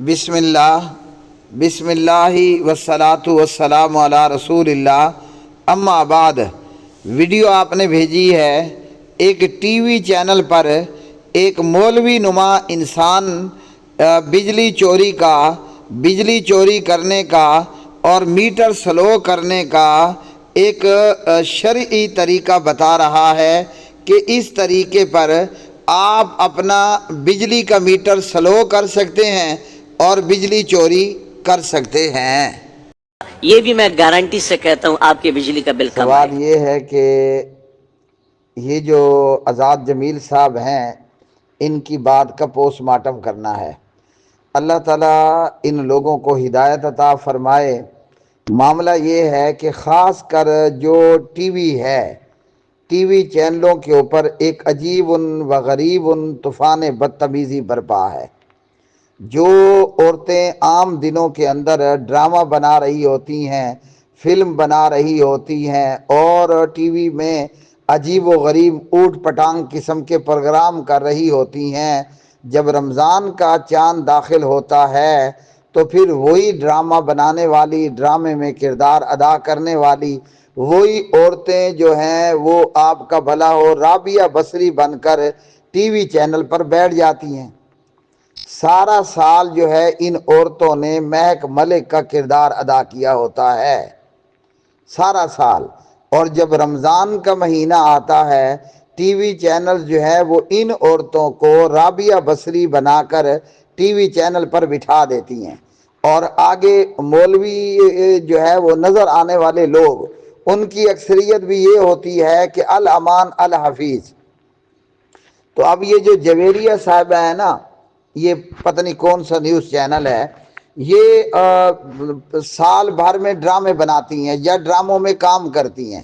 بسم اللہ بسم اللہ والصلاۃ والسلام علی رسول اللہ، اما بعد۔ ویڈیو آپ نے بھیجی ہے ایک ٹی وی چینل پر ایک مولوی نما انسان بجلی چوری کرنے کا اور میٹر سلو کرنے کا ایک شرعی طریقہ بتا رہا ہے کہ اس طریقے پر آپ اپنا بجلی کا میٹر سلو کر سکتے ہیں اور بجلی چوری کر سکتے ہیں۔ یہ بھی میں گارنٹی سے کہتا ہوں آپ کے بجلی کا بل کم آئے۔ سوال یہ ہے کہ یہ جو آزاد جمیل صاحب ہیں، ان کی بات کا پوسٹ مارٹم کرنا ہے۔ اللہ تعالیٰ ان لوگوں کو ہدایت عطا فرمائے۔ معاملہ یہ ہے کہ خاص کر جو ٹی وی ہے، ٹی وی چینلوں کے اوپر ایک عجیب و غریب طوفان بدتمیزی برپا ہے۔ جو عورتیں عام دنوں کے اندر ڈرامہ بنا رہی ہوتی ہیں، فلم بنا رہی ہوتی ہیں اور ٹی وی میں عجیب و غریب اوٹ پٹانگ قسم کے پروگرام کر رہی ہوتی ہیں، جب رمضان کا چاند داخل ہوتا ہے تو پھر وہی ڈرامہ بنانے والی، ڈرامے میں کردار ادا کرنے والی وہی عورتیں جو ہیں وہ آپ کا بھلا ہو رابعہ بصری بن کر ٹی وی چینل پر بیٹھ جاتی ہیں۔ سارا سال جو ہے ان عورتوں نے مہک ملک کا کردار ادا کیا ہوتا ہے، سارا سال۔ اور جب رمضان کا مہینہ آتا ہے، ٹی وی چینل جو ہے وہ ان عورتوں کو رابعہ بصری بنا کر ٹی وی چینل پر بٹھا دیتی ہیں، اور آگے مولوی جو ہے وہ نظر آنے والے لوگ، ان کی اکثریت بھی یہ ہوتی ہے کہ الامان الحفیظ۔ تو اب یہ جو جویریہ صاحبہ ہے نا، یہ پتہ نہیں کون سا نیوز چینل ہے، یہ سال بھر میں ڈرامے بناتی ہیں یا ڈراموں میں کام کرتی ہیں،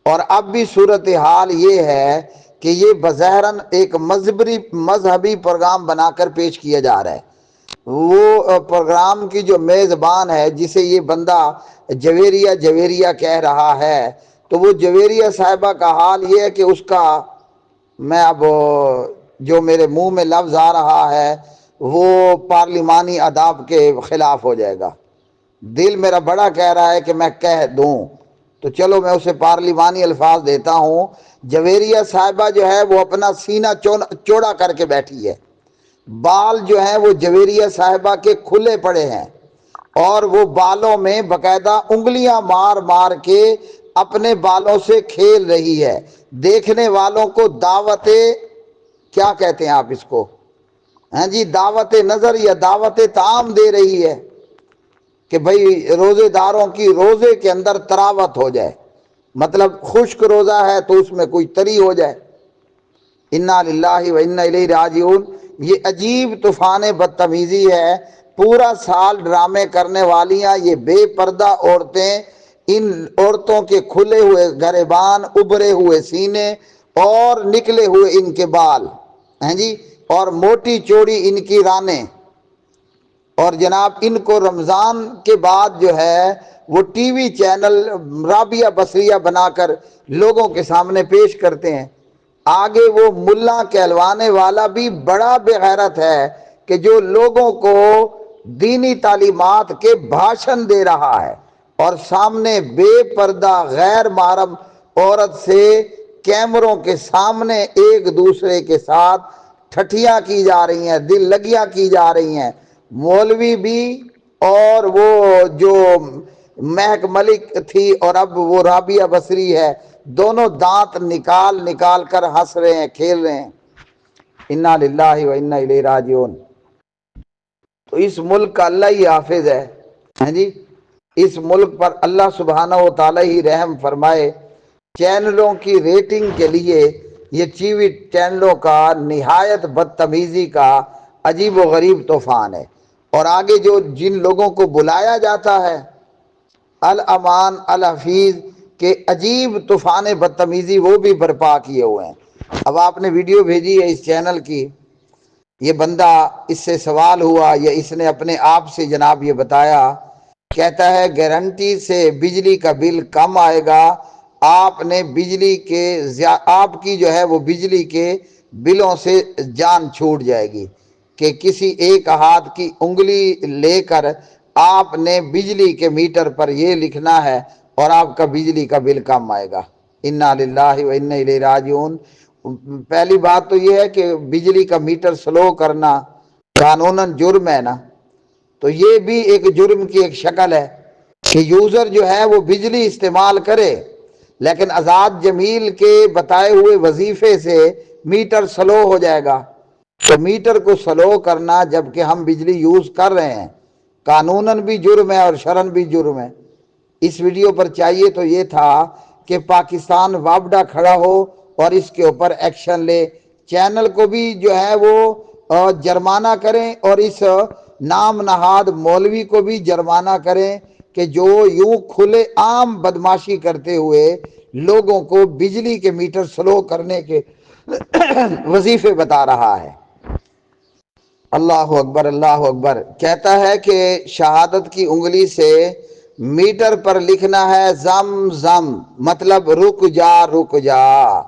اور اب بھی صورتحال یہ ہے کہ یہ بظاہراً ایک مذہبی پروگرام بنا کر پیش کیا جا رہا ہے۔ وہ پروگرام کی جو میزبان ہے، جسے یہ بندہ جویریہ کہہ رہا ہے، تو وہ جویریہ صاحبہ کا حال یہ ہے کہ اس کا، میں اب جو میرے منہ میں لفظ آ رہا ہے وہ پارلیمانی آداب کے خلاف ہو جائے گا۔ دل میرا بڑا کہہ رہا ہے کہ میں کہہ دوں، تو چلو میں اسے پارلیمانی الفاظ دیتا ہوں۔ جویریہ صاحبہ جو ہے وہ اپنا سینہ چوڑا کر کے بیٹھی ہے، بال جو ہیں وہ جویریہ صاحبہ کے کھلے پڑے ہیں، اور وہ بالوں میں باقاعدہ انگلیاں مار مار کے اپنے بالوں سے کھیل رہی ہے۔ دیکھنے والوں کو دعوت، کیا کہتے ہیں آپ اس کو، ہاں جی، دعوت نظر یا دعوت طعام دے رہی ہے کہ بھئی روزے داروں کی روزے کے اندر تراوت ہو جائے، مطلب خشک روزہ ہے تو اس میں کوئی تری ہو جائے۔ انا للہ و انا الیہ راجعون۔ یہ عجیب طوفان بدتمیزی ہے۔ پورا سال ڈرامے کرنے والیاں یہ بے پردہ عورتیں، ان عورتوں کے کھلے ہوئے گریبان، ابھرے ہوئے سینے اور نکلے ہوئے ان کے بال، ہیں جی، اور موٹی چوڑی ان کی رانیں، اور جناب ان کو رمضان کے بعد جو ہے وہ ٹی وی چینل رابعہ بصریہ بنا کر لوگوں کے سامنے پیش کرتے ہیں۔ آگے وہ ملا کہلوانے والا بھی بڑا بے غیرت ہے کہ جو لوگوں کو دینی تعلیمات کے بھاشن دے رہا ہے، اور سامنے بے پردہ غیر محرم عورت سے کیمروں کے سامنے ایک دوسرے کے ساتھ ٹھٹھیاں کی جا رہی ہیں، دل لگیاں کی جا رہی ہیں۔ مولوی بھی اور وہ جو مہک ملک تھی اور اب وہ رابعہ بصری ہے، دونوں دانت نکال نکال کر ہنس رہے ہیں، کھیل رہے ہیں۔ انا للہ و انا الیہ راجعون۔ تو اس ملک کا اللہ ہی حافظ ہے، ہیں جی، اس ملک پر اللہ سبحانہ و تعالی ہی رحم فرمائے۔ چینلوں کی ریٹنگ کے لیے یہ ٹی وی چینلوں کا نہایت بدتمیزی کا عجیب و غریب طوفان ہے، اور آگے جو جن لوگوں کو بلایا جاتا ہے الامان الحفیظ کے عجیب طوفان بدتمیزی وہ بھی برپا کیے ہوئے ہیں۔ اب آپ نے ویڈیو بھیجی ہے اس چینل کی، یہ بندہ، اس سے سوال ہوا یا اس نے اپنے آپ سے جناب یہ بتایا، کہتا ہے گارنٹی سے بجلی کا بل کم آئے گا، آپ نے آپ کی جو ہے وہ بجلی کے بلوں سے جان چھوٹ جائے گی۔ کہ کسی ایک ہاتھ کی انگلی لے کر آپ نے بجلی کے میٹر پر یہ لکھنا ہے اور آپ کا بجلی کا بل کم آئے گا۔ انا للہ و انا الیہ راجعون۔ پہلی بات تو یہ ہے کہ بجلی کا میٹر سلو کرنا قانوناً جرم ہے نا، تو یہ بھی ایک جرم کی ایک شکل ہے کہ یوزر جو ہے وہ بجلی استعمال کرے لیکن آزاد جمیل کے بتائے ہوئے وظیفے سے میٹر سلو ہو جائے گا۔ تو میٹر کو سلو کرنا جبکہ ہم بجلی یوز کر رہے ہیں قانوناً بھی جرم ہے اور شرعاً بھی جرم ہے۔ اس ویڈیو پر چاہیے تو یہ تھا کہ پاکستان وابڈا کھڑا ہو اور اس کے اوپر ایکشن لے، چینل کو بھی جو ہے وہ جرمانہ کریں اور اس نام نہاد مولوی کو بھی جرمانہ کریں کہ جو یوں کھلے عام بدماشی کرتے ہوئے لوگوں کو بجلی کے میٹر سلو کرنے کے وظیفے بتا رہا ہے۔ اللہ اکبر، اللہ اکبر۔ کہتا ہے کہ شہادت کی انگلی سے میٹر پر لکھنا ہے زم زم، مطلب رک جا رک جا۔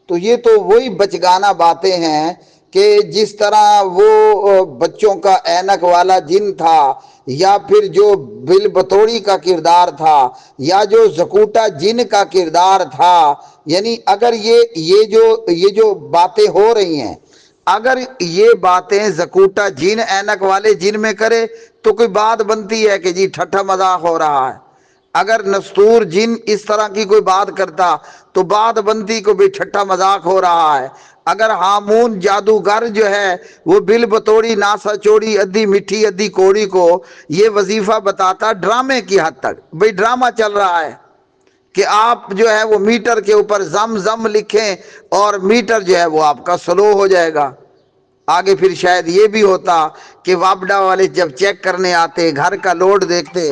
تو یہ تو وہی بچگانہ باتیں ہیں کہ جس طرح وہ بچوں کا اینک والا جن تھا یا پھر جو بل بطوڑی کا کردار تھا یا جو زکوٹا جن کا کردار تھا، یعنی اگر یہ جو باتیں ہو رہی ہیں، اگر یہ باتیں زکوٹا جن اینک والے جن میں کرے تو کوئی بات بنتی ہے کہ جی ٹھٹھا مذاق ہو رہا ہے۔ اگر نستور جن اس طرح کی کوئی بات کرتا تو بات بنتی کو بھی ٹھٹھا مذاق ہو رہا ہے۔ اگر ہامون جادوگر جو ہے وہ بل بطوڑی ناسا چوڑی ادھی مٹھی ادھی کوڑی کو یہ وظیفہ بتاتا ڈرامے کی حد تک، بھئی ڈرامہ چل رہا ہے کہ آپ جو ہے وہ میٹر کے اوپر زم زم لکھیں اور میٹر جو ہے وہ آپ کا سلو ہو جائے گا۔ آگے پھر شاید یہ بھی ہوتا کہ وابڈا والے جب چیک کرنے آتے گھر کا لوڈ دیکھتے،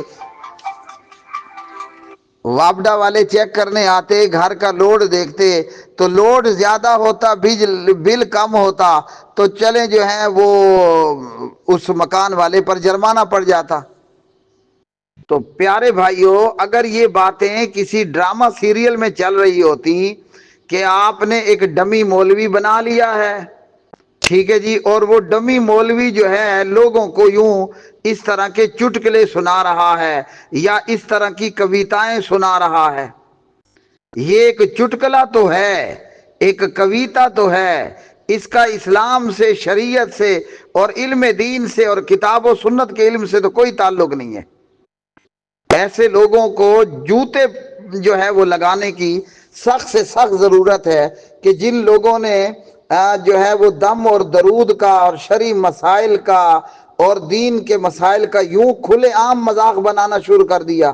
وابڈا والے چیک کرنے آتے گھر کا لوڈ دیکھتے تو لوڈ زیادہ ہوتا بل کم ہوتا تو چلیں جو ہے وہ اس مکان والے پر جرمانہ پڑ جاتا۔ تو پیارے بھائیوں، اگر یہ باتیں کسی ڈرامہ سیریل میں چل رہی ہوتی کہ آپ نے ایک ڈمی مولوی بنا لیا ہے، ٹھیک ہے جی، اور وہ ڈمی مولوی جو ہے لوگوں کو یوں اس طرح کے چٹکلے سنا رہا ہے یا اس طرح کی کویتائیں سنا رہا ہے، یہ ایک چٹکلا تو ہے، ایک کویتا تو ہے، اس کا اسلام سے، شریعت سے اور علم دین سے اور کتاب و سنت کے علم سے تو کوئی تعلق نہیں ہے۔ ایسے لوگوں کو جوتے جو ہے وہ لگانے کی سخت سے سخت ضرورت ہے کہ جن لوگوں نے جو ہے وہ دم اور درود کا اور شرعی مسائل کا اور دین کے مسائل کا یوں کھلے عام مذاق بنانا شروع کر دیا۔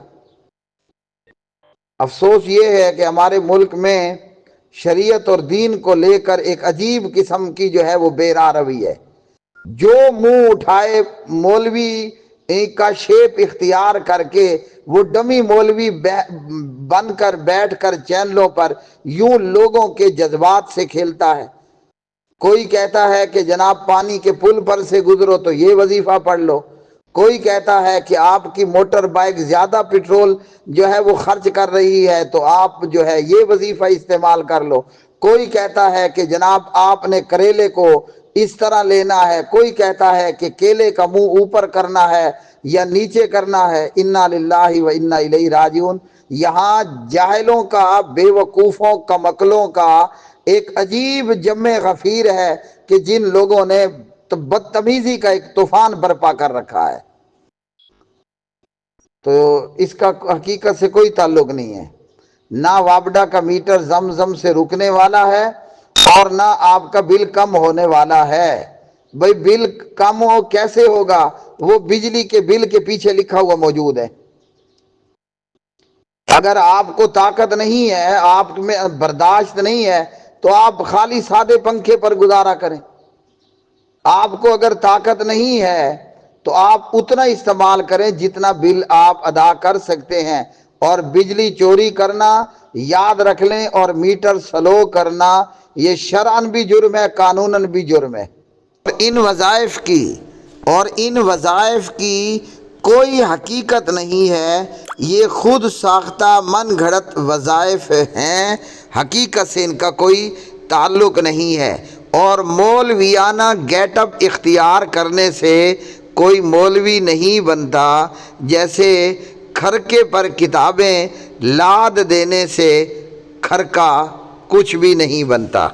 افسوس یہ ہے کہ ہمارے ملک میں شریعت اور دین کو لے کر ایک عجیب قسم کی جو ہے وہ بے راہ روی ہے۔ جو منہ اٹھائے مولوی کا شیپ اختیار کر کے وہ ڈمی مولوی بن کر بیٹھ کر چینلوں پر یوں لوگوں کے جذبات سے کھیلتا ہے۔ کوئی کہتا ہے کہ جناب پانی کے پل پر سے گزرو تو یہ وظیفہ پڑھ لو، کوئی کہتا ہے کہ آپ کی موٹر بائک زیادہ پیٹرول جو ہے وہ خرچ کر رہی ہے تو آپ جو ہے یہ وظیفہ استعمال کر لو، کوئی کہتا ہے کہ جناب آپ نے کریلے کو اس طرح لینا ہے، کوئی کہتا ہے کہ کیلے کا منہ اوپر کرنا ہے یا نیچے کرنا ہے۔ انا للہ و انا الیہ راجعون۔ یہاں جاہلوں کا، بے وقوفوں کا، مکلوں کا ایک عجیب جمع غفیر ہے کہ جن لوگوں نے بدتمیزی کا ایک طوفان برپا کر رکھا ہے، تو اس کا حقیقت سے کوئی تعلق نہیں ہے۔ نہ وابڈا کا میٹر زم زم سے رکنے والا ہے اور نہ آپ کا بل کم ہونے والا ہے۔ بھئی بل کم ہو کیسے ہوگا؟ وہ بجلی کے بل کے پیچھے لکھا ہوا موجود ہے۔ اگر آپ کو طاقت نہیں ہے، آپ میں برداشت نہیں ہے تو آپ خالی سادے پنکھے پر گزارا کریں۔ آپ کو اگر طاقت نہیں ہے تو آپ اتنا استعمال کریں جتنا بل آپ ادا کر سکتے ہیں، اور بجلی چوری کرنا یاد رکھ لیں اور میٹر سلو کرنا یہ شرعاً بھی جرم ہے، قانوناً بھی جرم ہے۔ ان وظائف کی کوئی حقیقت نہیں ہے، یہ خود ساختہ من گھڑت وظائف ہیں، حقیقت سے ان کا کوئی تعلق نہیں ہے۔ اور مولویانہ گیٹ اپ اختیار کرنے سے کوئی مولوی نہیں بنتا، جیسے کھرکے پر کتابیں لاد دینے سے کھرکا کچھ بھی نہیں بنتا۔